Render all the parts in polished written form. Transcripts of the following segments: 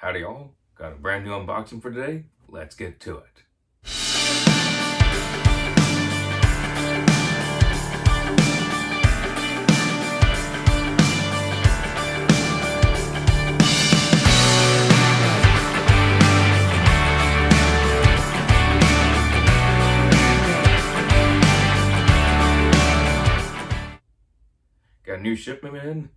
Howdy y'all, got a brand new unboxing for today. Let's get to it. Got a new shipment in.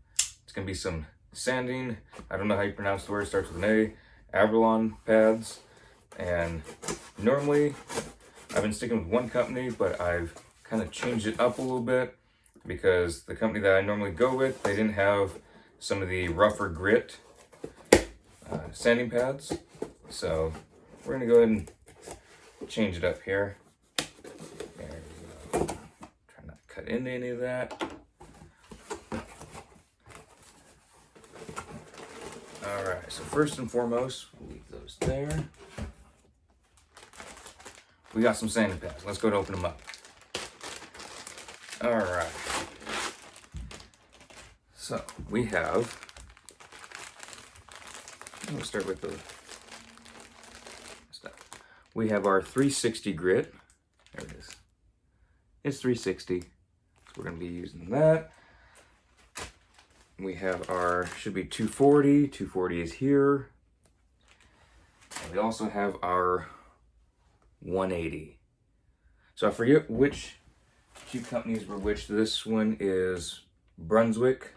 It's gonna be some sanding. I don't know how you pronounce the word, it starts with an A. Avalon pads. And normally I've been sticking with one company, but I've kind of changed it up a little bit because the company that I normally go with, they didn't have some of the rougher grit sanding pads. So we're gonna go ahead and change it up here. There we go. Try not to cut into any of that. Alright, so first and foremost, we'll leave those there. We got some sanding pads. Let's go and open them up. Alright. So, we have... We'll start with the stuff. We have our 360 grit. There it is. It's 360. So we're going to be using that. We have our, should be 240. 240 is here. And we also have our 180. So I forget which two companies were which. This one is Brunswick.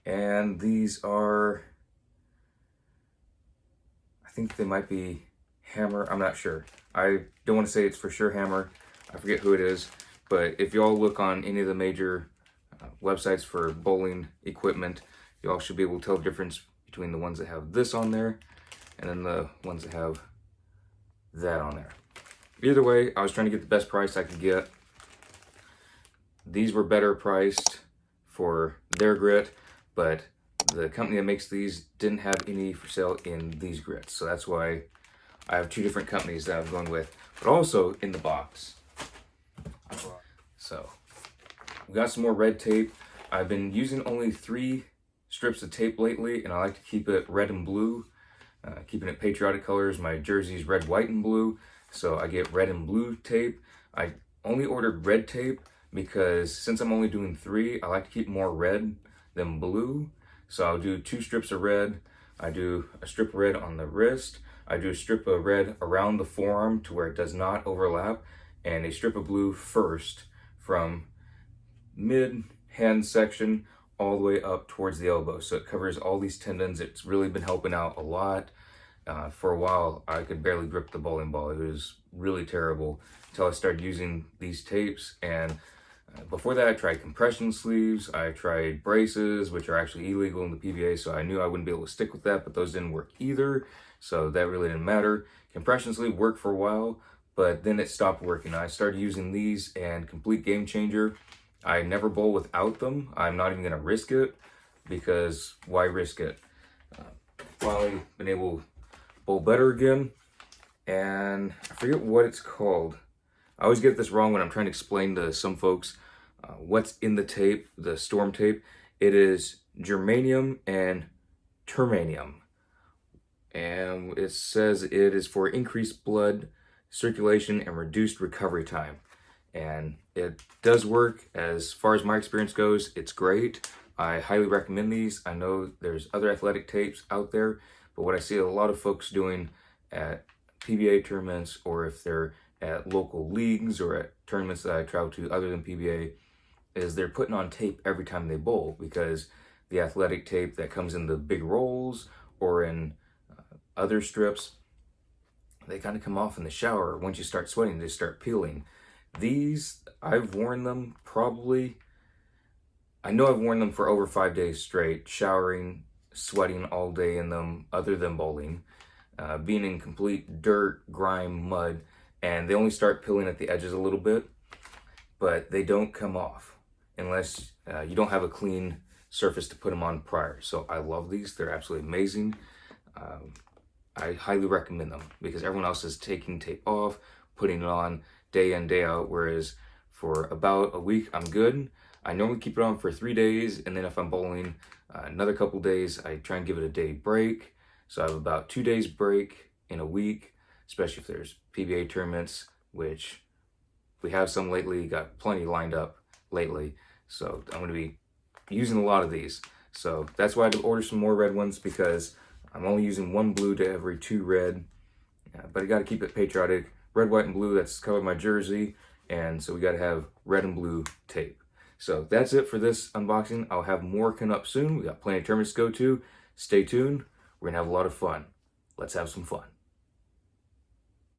And these are, I think they might be Hammer. I'm not sure. I don't want to say it's for sure Hammer. I forget who it is. But if y'all look on any of the major websites for bowling equipment, you all should be able to tell the difference between the ones that have this on there and then the ones that have that on there. Either way, I was trying to get the best price I could get. These were better priced for their grit, but the company that makes these didn't have any for sale in these grits. So that's why I have two different companies that I'm going with, but also in the box. So we got some more red tape. I've been using only 3 strips of tape lately, and I like to keep it red and blue, keeping it patriotic colors. My jersey's red, white, and blue, so I get red and blue tape. I only ordered red tape because since I'm only doing 3, I like to keep more red than blue. So I'll do 2 strips of red. I do a strip of red on the wrist. I do a strip of red around the forearm to where it does not overlap, and a strip of blue first from mid hand section all the way up towards the elbow, so it covers all these tendons. It's really been helping out a lot. For a while I could barely grip the bowling ball. It was really terrible until I started using these tapes. And before that I tried compression sleeves, I tried braces, which are actually illegal in the PBA, so I knew I wouldn't be able to stick with that, but those didn't work either, so that really didn't matter. Compression sleeve worked for a while, but then it stopped working. I started using these, and complete game changer. I never bowl without them. I'm not even gonna risk it, because why risk it? Finally been able to bowl better again, and I forget what it's called. I always get this wrong when I'm trying to explain to some folks what's in the tape, the storm tape. It is germanium and termanium, and it says it is for increased blood circulation and reduced recovery time. And it does work. As far as my experience goes, it's great. I highly recommend these. I know there's other athletic tapes out there, but what I see a lot of folks doing at PBA tournaments, or if they're at local leagues or at tournaments that I travel to other than PBA, is they're putting on tape every time they bowl, because the athletic tape that comes in the big rolls or in other strips, they kind of come off in the shower. Once you start sweating, they start peeling. These, I've worn them probably, I know I've worn them for over 5 days straight, showering, sweating all day in them other than bowling, being in complete dirt, grime, mud, and they only start peeling at the edges a little bit, but they don't come off unless you don't have a clean surface to put them on prior. So I love these. They're absolutely amazing. I highly recommend them because everyone else is taking tape off, putting it on day in, day out, whereas for about a week, I'm good. I normally keep it on for 3 days, and then if I'm bowling another couple days, I try and give it a day break. So I have about 2 days break in a week, especially if there's PBA tournaments, which we have some lately, got plenty lined up lately. So I'm going to be using a lot of these. So that's why I had to order some more red ones, because I'm only using 1 blue to every 2 red. But I got to keep it patriotic. Red, white, and blue, that's color of my jersey. And so we got to have red and blue tape. So that's it for this unboxing. I'll have more coming up soon. We got plenty of tournaments to go to. Stay tuned. We're going to have a lot of fun. Let's have some fun.